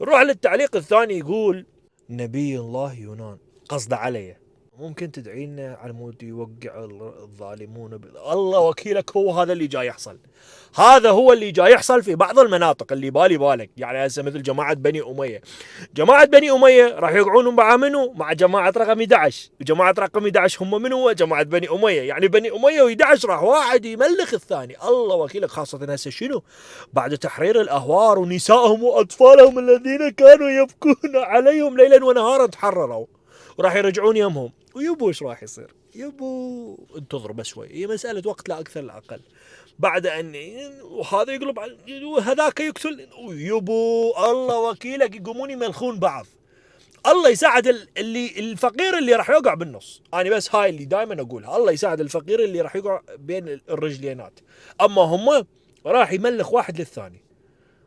نروح للتعليق الثاني، يقول نبي الله يونان قصد علي ممكن تدعي لنا على مود يوقع الظالمون الله وكيلك، هو هذا اللي جاي يحصل. هذا هو اللي جاي يحصل في بعض المناطق اللي بالي بالك، يعني هسه مثل جماعة بني أمية. جماعة بني أمية راح يقعون مع منو؟ مع جماعة رقم 11. وجماعة رقم 11 هم منو؟ جماعة بني أمية. يعني بني أمية و11 راح واحد يملخ الثاني. الله وكيلك، خاصة هسه شنو؟ بعد تحرير الأهوار ونسائهم وأطفالهم الذين كانوا يبكون عليهم ليلا ونهارا تحرروا، وراح يرجعون يمهم. ويبو ايش راح يصير؟ يبو انتظروا بس شوي، هي مسألة وقت لا أكثر لا أقل. بعد أن وهذا يقلب وهذاك يقتل، يبو الله وكيلك يقومون يملخون بعض. الله يساعد اللي الفقير اللي راح يوقع بالنص. انا بس هاي اللي دائما اقولها، الله يساعد الفقير اللي راح يوقع بين الرجلينات. اما هم راح يملخ واحد للثاني،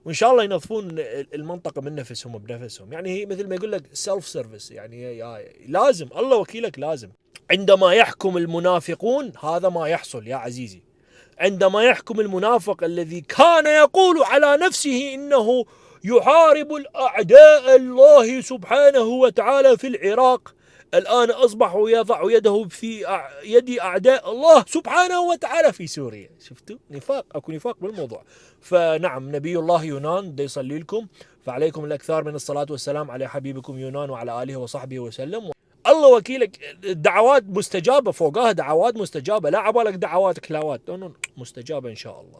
وان شاء الله ينظفون المنطقه من نفسهم بنفسهم. يعني هي مثل ما يقول لك سيلف سيرفيس، يعني لازم الله وكيلك لازم. عندما يحكم المنافقون هذا ما يحصل يا عزيزي. عندما يحكم المنافق الذي كان يقول على نفسه إنه يحارب الأعداء الله سبحانه وتعالى في العراق، الآن أصبح يضع يده في يد أعداء الله سبحانه وتعالى في سوريا. شفتوا نفاق؟ أكو نفاق بالموضوع. فنعم، نبي الله يونان دا يصلي لكم، فعليكم الأكثار من الصلاة والسلام على حبيبكم يونان وعلى آله وصحبه وسلم. الله وكيلك، دعوات مستجابة فوقها دعوات مستجابة، لا عبالك دعوات كلاوات، مستجابة إن شاء الله.